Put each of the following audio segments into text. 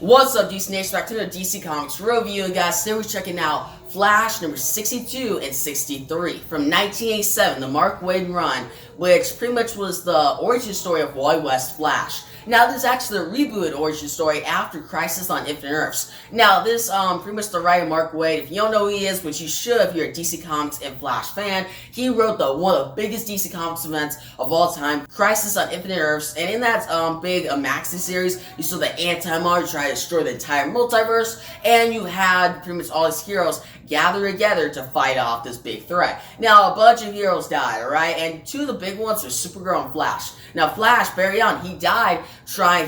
What's up, DC Nation? Back to the DC Comics review, guys. Today we're checking out Flash number 62 and 63 from 1987, the Mark Waid run, which pretty much was the origin story of Wally West Flash. Now, this is actually a rebooted origin story after Crisis on Infinite Earths. Now, this pretty much the writer Mark Waid. If you don't know who he is, which you should if you're a DC Comics and Flash fan, he wrote one of the biggest DC Comics events of all time, Crisis on Infinite Earths. And in that big Maxi series, you saw the Anti-Monitor try to destroy the entire multiverse, and you had pretty much all these heroes gather together to fight off this big threat. Now, a bunch of heroes died, alright? And two of the big ones were Supergirl and Flash. Now, Flash, Barry Allen, he died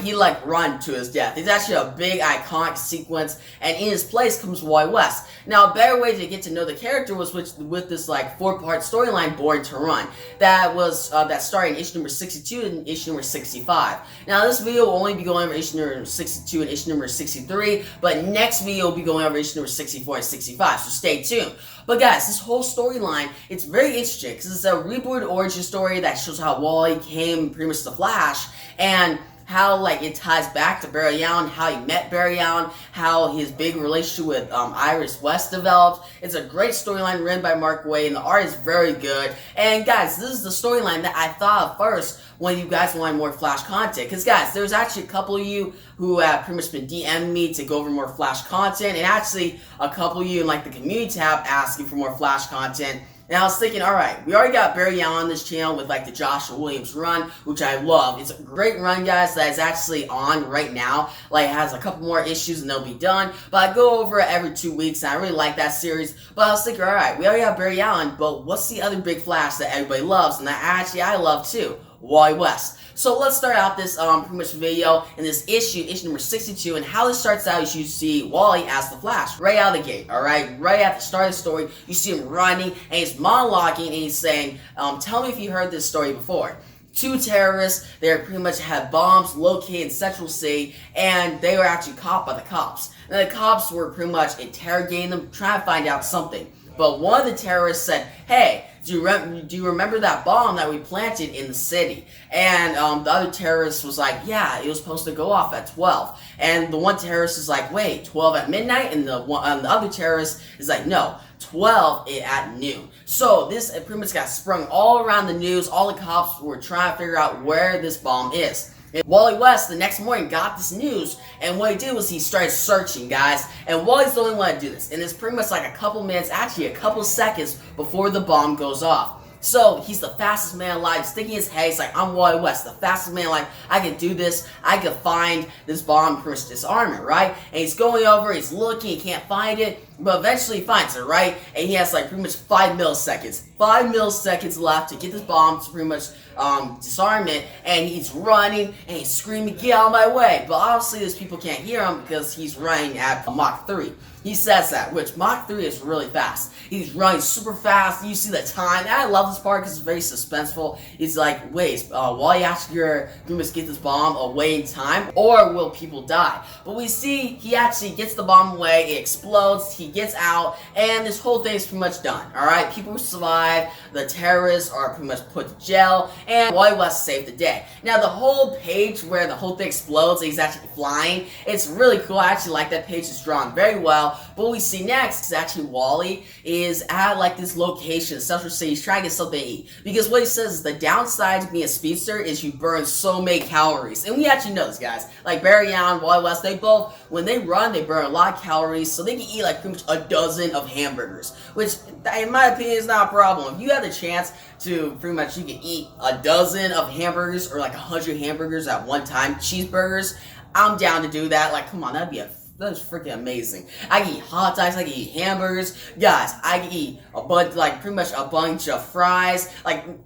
he run to his death. It's actually a big iconic sequence, and in his place comes Wally West. Now, a better way to get to know the character was with this 4-part storyline, Born to Run, that started in issue number 62 and issue number 65. Now, this video will only be going over issue number 62 and issue number 63, but next video will be going over issue number 64 and 65, so stay tuned. But guys, this whole storyline, it's very interesting because it's a rebooted origin story that shows how Wally came pretty much to Flash, and how it ties back to Barry Allen, how he met Barry Allen, how his big relationship with Iris West developed. It's a great storyline written by Mark Waid, and the art is very good. And guys, this is the storyline that I thought of first when you guys wanted more Flash content. Because guys, there's actually a couple of you who have pretty much been DMing me to go over more Flash content, and actually a couple of you in the community tab asking for more Flash content. And I was thinking, alright, we already got Barry Allen on this channel with the Joshua Williams run, which I love. It's a great run, guys, that is actually on right now. It has a couple more issues and they'll be done. But I go over it every 2 weeks, and I really like that series. But I was thinking, alright, we already have Barry Allen, but what's the other big Flash that everybody loves, and that actually I love too? Wally West. So let's start out this pretty much video in this issue number 62, and how this starts out is you see Wally as the Flash right out of the gate, alright? Right at the start of the story, you see him running, and he's monologuing, and he's saying, tell me if you heard this story before. Two terrorists, they pretty much had bombs located in Central City, and they were actually caught by the cops. And the cops were pretty much interrogating them, trying to find out something. But one of the terrorists said, hey, do you remember that bomb that we planted in the city? And the other terrorist was like, yeah, it was supposed to go off at 12. And the one terrorist is like, wait, 12 at midnight? And the other terrorist is like, no, 12 at noon. So this pretty much got sprung all around the news. All the cops were trying to figure out where this bomb is. And Wally West the next morning got this news, and what he did was he started searching, guys. And Wally's the only one to do this, and it's pretty much a couple minutes, actually a couple seconds before the bomb goes off. So he's the fastest man alive, sticking his head. He's like, I'm Wally West, the fastest man alive. I can do this. I can find this bomb, pretty much disarm it, right? And he's going over, he's looking, he can't find it, but eventually he finds it, right? And he has pretty much 5 milliseconds. 5 milliseconds left to get this bomb to pretty much disarm it, and he's running and he's screaming, get out of my way. But obviously these people can't hear him because he's running at Mach 3. He says that, which Mach 3 is really fast. He's running super fast. You see the time. And I love this part because it's very suspenseful. It's like, wait, Wally actually going to get this bomb away in time, or will people die? But we see he actually gets the bomb away. It explodes. He gets out, and this whole thing is pretty much done. All right, people survive. The terrorists are pretty much put to jail, and Wally West saved the day. Now, the whole page where the whole thing explodes, he's actually flying. It's really cool. I actually like that page. It's drawn very well. But what we see next is actually Wally is at this location, Central City. He's trying to get something to eat. Because what he says is the downside to being a speedster is you burn so many calories. And we actually know this, guys. Barry Allen, Wally West, they both, when they run, they burn a lot of calories. So they can eat pretty much a dozen of hamburgers. Which, in my opinion, is not a problem. If you have the chance to pretty much, you can eat a dozen of hamburgers or 100 hamburgers at one time, cheeseburgers, I'm down to do that. Come on, that's freaking amazing. I can eat hot dogs, I can eat hamburgers. Guys, I can eat a bunch, pretty much a bunch of fries.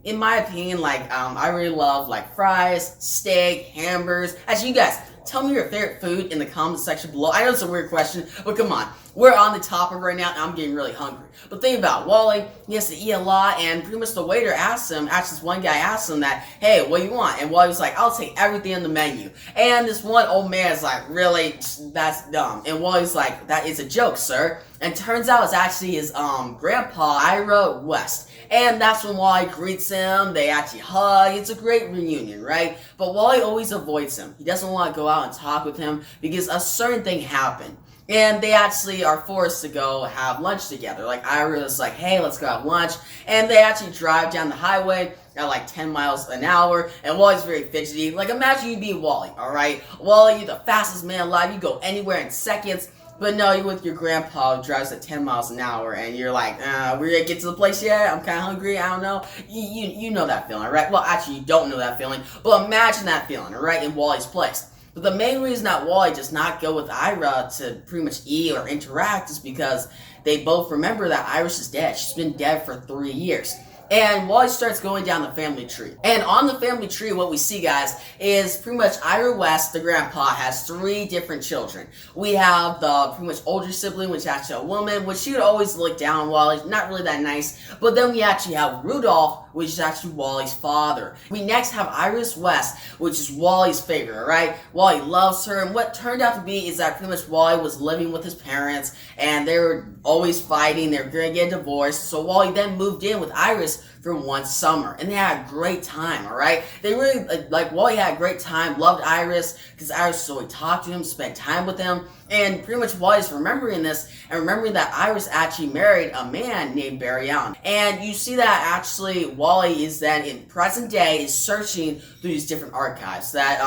In my opinion, I really love, fries, steak, hamburgers. Actually, you guys, tell me your favorite food in the comment section below. I know it's a weird question, but come on. we're on the topic right now, and I'm getting really hungry. But think about it, Wally, he has to eat a lot, and pretty much the waiter asks him, actually this one guy asks him that, hey, what do you want? And Wally's like, I'll take everything on the menu. And this one old man is like, really? That's dumb. And Wally's like, that is a joke, sir. And turns out it's actually his grandpa, Ira West. And that's when Wally greets him, they actually hug, it's a great reunion, right? But Wally always avoids him. He doesn't want to go out and talk with him because a certain thing happened. And they actually are forced to go have lunch together. Like, Ira's like, hey, let's go have lunch. And they actually drive down the highway at like 10 miles an hour. And Wally's very fidgety. Like, imagine you being Wally, alright? Wally, you're the fastest man alive. You go anywhere in seconds. But no, you're with your grandpa who drives at 10 miles an hour, and you're like, we're gonna get to the place yet? I'm kind of hungry, I don't know. You know that feeling, right? Well, actually, you don't know that feeling, but imagine that feeling, right, in Wally's place. But the main reason that Wally does not go with Ira to pretty much eat or interact is because they both remember that Iris is dead. She's been dead for 3 years. And Wally starts going down the family tree. And on the family tree, what we see, guys, is pretty much Ira West, the grandpa, has 3 different children. We have the pretty much older sibling, which is actually a woman, which she would always look down on Wally, not really that nice. But then we actually have Rudolph, which is actually Wally's father. We next have Iris West, which is Wally's favorite, right? Wally loves her, and what turned out to be is that pretty much Wally was living with his parents, and they were always fighting, they were gonna get divorced, so Wally then moved in with Iris for one summer, and they had a great time, alright? They really, like, Wally had a great time, loved Iris, because Iris always talked to him, spent time with him, and pretty much Wally's remembering this, and remembering that Iris actually married a man named Barry Allen. And you see that actually Wally is then, in present day, is searching through these different archives that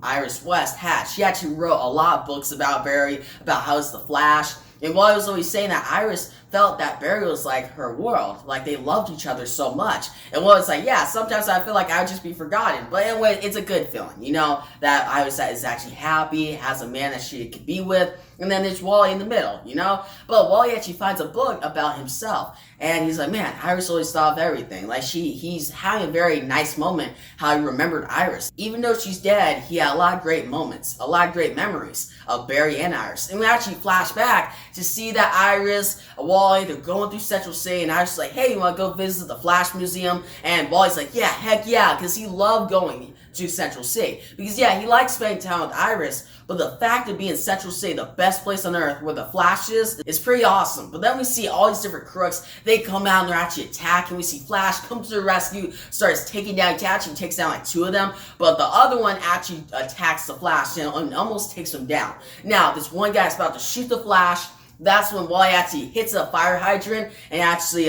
Iris West had. She actually wrote a lot of books about Barry, about how it's the Flash, and Wally was always saying that Iris felt that Barry was like her world, like they loved each other so much. And Wally's like, yeah, sometimes I feel like I would just be forgotten. But anyway, it's a good feeling, you know, that Iris is actually happy, has a man that she could be with, and then there's Wally in the middle, you know? But Wally actually finds a book about himself, and he's like, man, Iris always thought of everything. Like, he's having a very nice moment how he remembered Iris. Even though she's dead, he had a lot of great moments, a lot of great memories of Barry and Iris. And we actually flash back to see that Iris, Wally, they're going through Central City, and Iris is like, hey, you want to go visit the Flash Museum? And Wally's like, yeah, heck yeah, because he loved going to Central City. Because, yeah, he likes spending time with Iris, but the fact of being Central City, the best place on Earth where the Flash is pretty awesome. But then we see all these different crooks, they come out and they're actually attacking. We see Flash come to the rescue, starts taking down, he actually takes down like 2 of them, but the other one actually attacks the Flash, you know, and almost takes him down. Now, this one guy's about to shoot the Flash. That's when Wally actually hits a fire hydrant and actually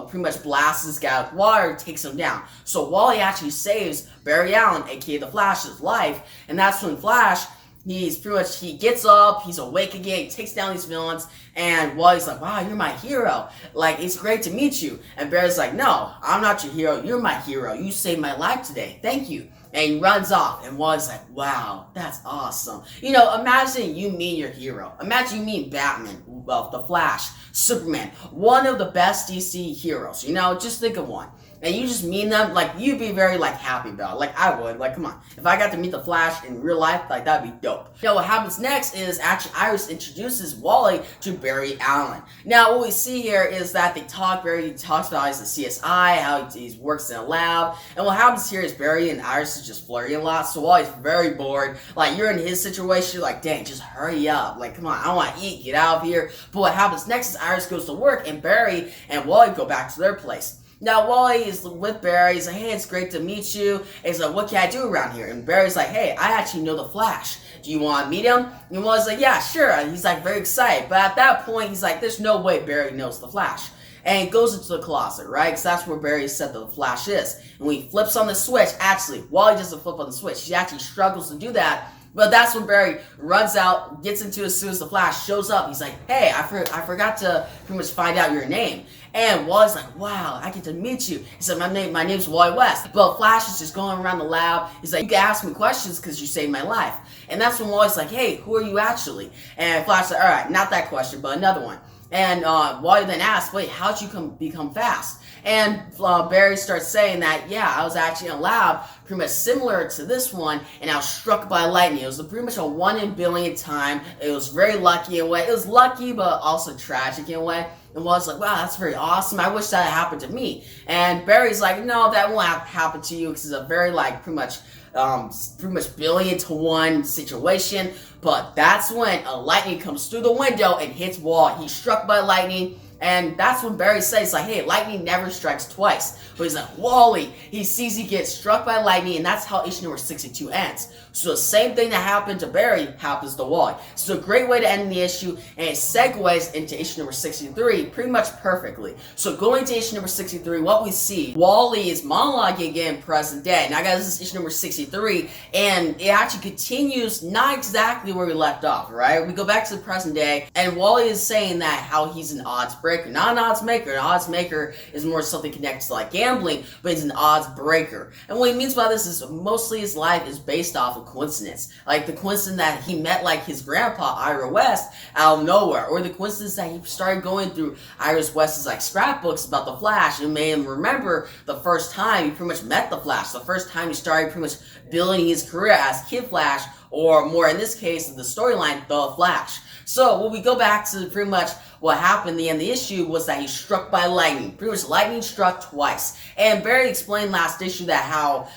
pretty much blasts this guy with water, takes him down. So Wally actually saves Barry Allen, aka the Flash's life, and that's when Flash, he's pretty much, he gets up, he's awake again, he takes down these villains, and Wally's like, wow, you're my hero. Like, it's great to meet you. And Barry's like, no, I'm not your hero, you're my hero. You saved my life today, thank you. And he runs off, and Wally's like, wow, that's awesome. You know, imagine you meet your hero. Imagine you meet Batman, well, the Flash, Superman, one of the best DC heroes, you know, just think of one. And you just meet them, like, you'd be very, like, happy about it. Like, I would. Like, come on. If I got to meet the Flash in real life, like, that'd be dope. Now, what happens next is, actually, Iris introduces Wally to Barry Allen. Now, what we see here is that they talk, Barry talks about he's a CSI, how he works in a lab. And what happens here is Barry and Iris is just flirting a lot, so Wally's very bored. Like, you're in his situation, you're like, dang, just hurry up. Like, come on, I want to eat, get out of here. But what happens next is Iris goes to work, and Barry and Wally go back to their place. Now, Wally is with Barry. He's like, hey, it's great to meet you. And he's like, what can I do around here? And Barry's like, hey, I actually know the Flash. Do you want to meet him? And Wally's like, yeah, sure. And he's like, very excited. But at that point, he's like, there's no way Barry knows the Flash. And he goes into the closet, right? Because that's where Barry said the Flash is. And when he flips on the switch, actually, Wally doesn't flip on the switch. He actually struggles to do that. But that's when Barry runs out, gets into it as soon as the Flash shows up. He's like, hey, I forgot to pretty much find out your name. And Wally's like, wow, I get to meet you. He said, my name's Wally West. But Flash is just going around the lab. He's like, you can ask me questions because you saved my life. And that's when Wally's like, hey, who are you actually? And Flash's like, all right, not that question, but another one. And Wally then asks, wait, how'd you become fast? And Barry starts saying that, yeah, I was actually in a lab pretty much similar to this one, and I was struck by lightning. It was pretty much a 1 in a billion time. It was very lucky in a way. It was lucky, but also tragic in a way. And Wally's like, wow, that's very awesome. I wish that had happened to me. And Barry's like, no, that won't happen to you, because it's a very, like, pretty much billion to one situation. But that's when a lightning comes through the window and hits Wally. He's struck by lightning. And that's when Barry says, like, hey, lightning never strikes twice. But he's like, Wally, he sees he gets struck by lightning, and that's how issue number 62 ends. So the same thing that happened to Barry happens to Wally. So it's a great way to end the issue, and it segues into issue number 63 pretty much perfectly. So going to issue number 63, what we see, Wally is monologuing again present day. Now guys, this is issue number 63, and it actually continues not exactly where we left off, right? We go back to the present day, and Wally is saying that how he's an odds breaker, not an odds maker. An odds maker is more something connected to like gambling, but he's an odds breaker. And what he means by this is mostly his life is based off of coincidence. Like the coincidence that he met like his grandpa, Ira West, out of nowhere. Or the coincidence that he started going through Ira West's like scrapbooks about the Flash and made him remember the first time he pretty much met the Flash. The first time he started pretty much building his career as Kid Flash, or more in this case, the storyline, The Flash. So when we go back to pretty much what happened in the end of the issue was that he's struck by lightning. Pretty much lightning struck twice. And Barry explained last issue that how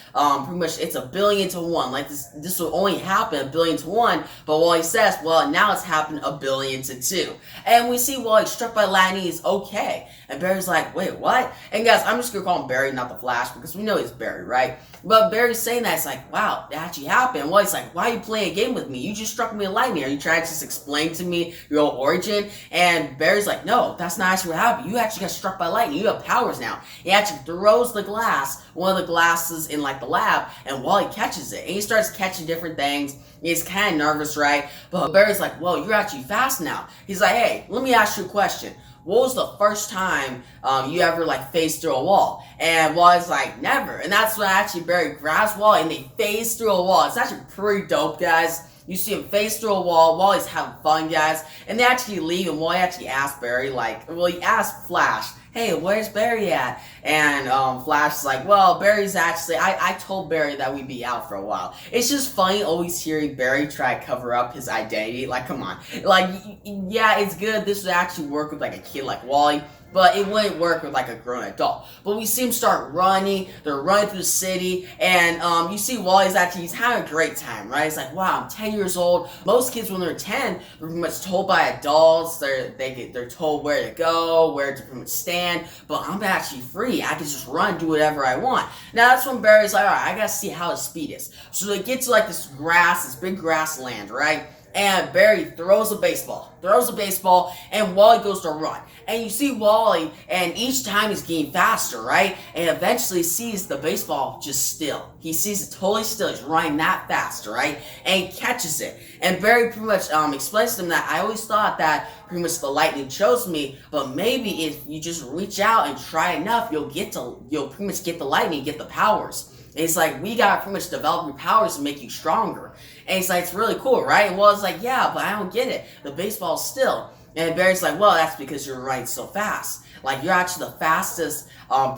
pretty much it's 1 billion to 1. Like this will only happen 1 billion to 1. But Wally says, well, now it's happened 1 billion to 2. And we see Wally struck by lightning is okay. And Barry's like, wait, what? And guys, I'm just gonna call him Barry, not the Flash, because we know he's Barry, right? But Barry's saying that, it's like, wow, that actually happened. Wally's like, why are you playing a game with me? You just struck me with lightning. Are you trying to just explain to me your own origin? And Barry's like, no, that's not actually what happened. You actually got struck by lightning. You have powers now. He actually throws the glass, one of the glasses in like the lab, and Wally catches it. And he starts catching different things. He's kind of nervous, right? But Barry's like, whoa, you're actually fast now. He's like, hey, let me ask you a question. What was the first time you ever like phased through a wall? And Wally's like, never. And that's when actually Barry grabs Wally and they phase through a wall. It's actually pretty dope, guys. You see him phase through a wall. Wally's having fun, guys. And they actually leave, and Wally actually asks Barry, like, well, he asked Flash, hey, where's Barry at? And Flash's like, well, Barry's actually, I told Barry that we'd be out for a while. It's just funny always hearing Barry try to cover up his identity. Like, come on. Like, yeah, it's good. This would actually work with, like, a kid like Wally, but it wouldn't work with like a grown adult. But we see him start running. They're running through the city, and you see Wally's actually, he's having a great time, right? He's like, wow, I'm 10 years old. Most kids when they're 10, they're pretty much told by adults. They're told where to go, where to pretty much stand. But I'm actually free. I can just run, do whatever I want. Now that's when Barry's like, all right, I gotta see how his speed is. So they get to like this grass, this big grassland, right? And Barry throws a baseball, and Wally goes to run. And you see Wally, and each time he's getting faster, right? And eventually sees the baseball just still. He sees it totally still. He's running that fast, right? And he catches it. And Barry pretty much explains to him that I always thought that pretty much the lightning chose me, but maybe if you just reach out and try enough, you'll pretty much get the lightning, get the powers. And he's like, we gotta pretty much develop your powers to make you stronger. And he's like, it's really cool, right? And Wally's like, yeah, but I don't get it. The baseball's still. And Barry's like, well, that's because you're running so fast. Like, you're actually the fastest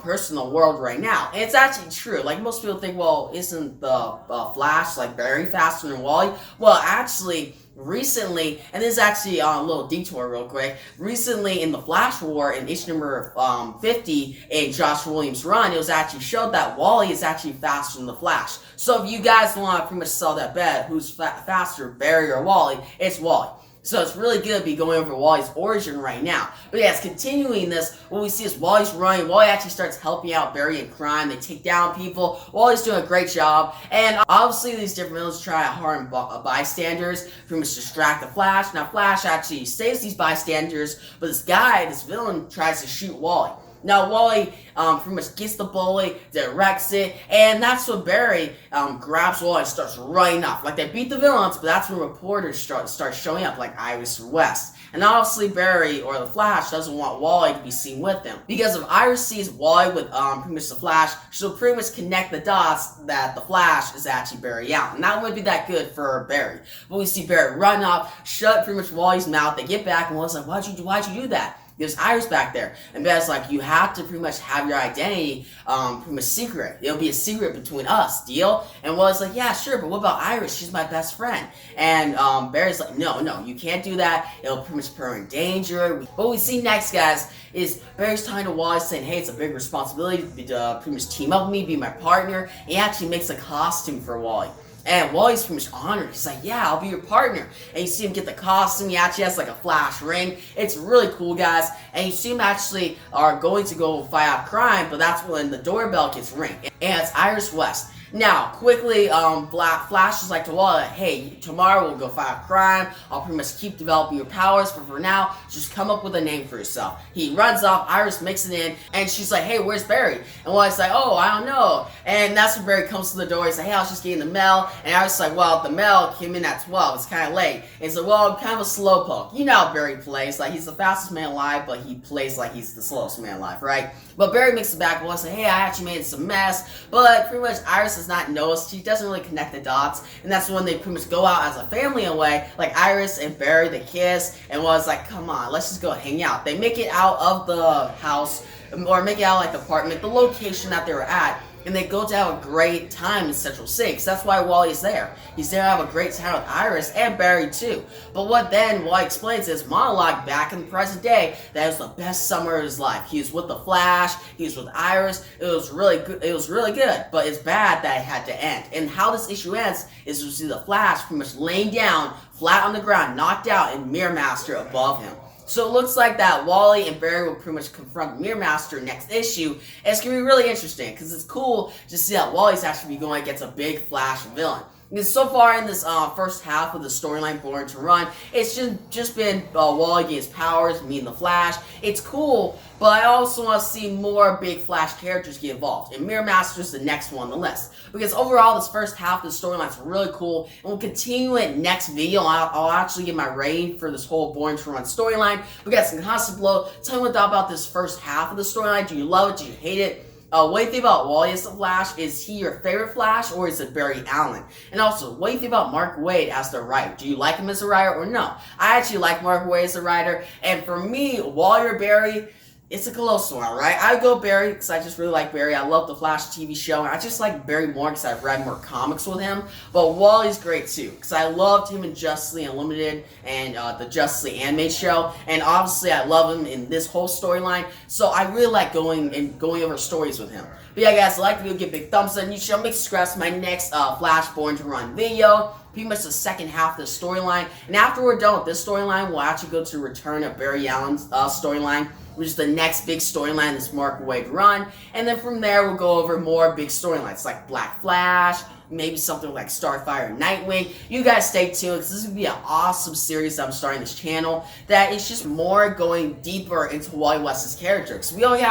person in the world right now. And it's actually true. Like, most people think, well, isn't the Flash, like, Barry faster than Wally? Well, actually, recently, and this is actually a little detour real quick, recently in the Flash War, in issue number 50 in Josh Williams' run, it was actually showed that Wally is actually faster than the Flash. So if you guys want to pretty much sell that bet, who's faster, Barry or Wally, it's Wally. So it's really good to be going over Wally's origin right now. But yes, continuing this, what we see is Wally's running. Wally actually starts helping out Barry in crime. They take down people. Wally's doing a great job. And obviously these different villains try to harm bystanders, pretty much distract the Flash. Now Flash actually saves these bystanders, but this villain tries to shoot Wally. Now Wally pretty much gets the bully, directs it, and that's when Barry grabs Wally and starts running off. Like, they beat the villains, but that's when reporters start showing up, like Iris West. And obviously Barry, or the Flash, doesn't want Wally to be seen with him. Because if Iris sees Wally with pretty much the Flash, she'll pretty much connect the dots that the Flash is actually Barry Allen. And that wouldn't be that good for Barry. But we see Barry run off, shut pretty much Wally's mouth. They get back, and Wally's like, why'd you do that? There's Iris back there. And Barry's like, you have to pretty much have your identity pretty much secret. It'll be a secret between us, deal? And Wally's like, yeah, sure, but what about Iris? She's my best friend. And Barry's like, no, you can't do that. It'll pretty much put her in danger. What we see next, guys, is Barry's talking to Wally saying, hey, it's a big responsibility to pretty much team up with me, be my partner. And he actually makes a costume for Wally. And Wally's pretty much honored. He's like, yeah, I'll be your partner. And you see him get the costume. He actually has like a Flash ring. It's really cool, guys. And you see him actually are going to go fight off crime, but that's when the doorbell gets ringed. And it's Iris West. Now, quickly, Flash is like to Wally, hey, tomorrow we'll go fight crime. I'll pretty much keep developing your powers, but for now, just come up with a name for yourself. He runs off, Iris makes it in, and she's like, hey, where's Barry? And Wally's like, oh, I don't know. And that's when Barry comes to the door. He's like, hey, I was just getting the mail. And Iris is like, well, the mail came in at 12. It's kind of late. And he's like, well, I'm kind of a slowpoke. You know how Barry plays. Like, he's the fastest man alive, but he plays like he's the slowest man alive, right? But Barry makes it back. Wally's like, hey, I actually made some mess. But pretty much Iris does not notice. She doesn't really connect the dots. And that's when they pretty much go out as a family away. Like Iris and Barry, they kiss. And Wally's like, come on, let's just go hang out. They make it out of the house, or make it out like the apartment, the location that they were at. And they go to have a great time in Central City. That's why Wally's there. He's there to have a great time with Iris and Barry too. But what then Wally explains is monologue back in the present day that it was the best summer of his life. He was with the Flash. He was with Iris. It was really good. It was really good. But it's bad that it had to end. And how this issue ends is we see the Flash pretty much laying down flat on the ground, knocked out, and Mirror Master above him. So it looks like that Wally and Barry will pretty much confront Mirror Master next issue. And it's going to be really interesting because it's cool to see that Wally's actually going against a big Flash villain. Because so far in this first half of the storyline Born to Run, it's just been Wally getting his powers, meeting the Flash. It's cool, but I also want to see more big Flash characters get involved. And Mirror Master is the next one on the list. Because overall, this first half of the storyline is really cool. And we'll continue it next video. I'll actually give my rating for this whole Born to Run storyline. We got some comments below. Tell me what you thought about this first half of the storyline. Do you love it? Do you hate it? What do you think about Wally as the Flash? Is he your favorite Flash, or is it Barry Allen? And also, what do you think about Mark Waid as the writer? Do you like him as a writer or no? I actually like Mark Waid as a writer, and for me, Wally or Barry, it's a close one, right? I would go Barry because I just really like Barry. I love the Flash TV show, and I just like Barry more because I've read more comics with him. But Wally's great too because I loved him in Justice League Unlimited and the Justice League animated show, and obviously I love him in this whole storyline. So I really like going over stories with him. But yeah, guys, like the video, give a big thumbs up, and you should make subscribe to my next Flash Born to Run video. Pretty much the second half of the storyline, and after we're done with this storyline, we'll actually go to the return of Barry Allen's storyline, which is the next big storyline this Mark Waid run, and then from there we'll go over more big storylines like Black Flash, maybe something like Starfire and Nightwing. You guys stay tuned because this is going to be an awesome series that I'm starting this channel that is just more going deeper into Wally West's character, because we already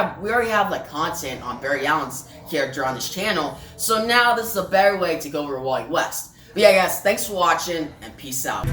have like content on Barry Allen's character on this channel, so now this is a better way to go over Wally West. But yeah, guys, thanks for watching, and peace out.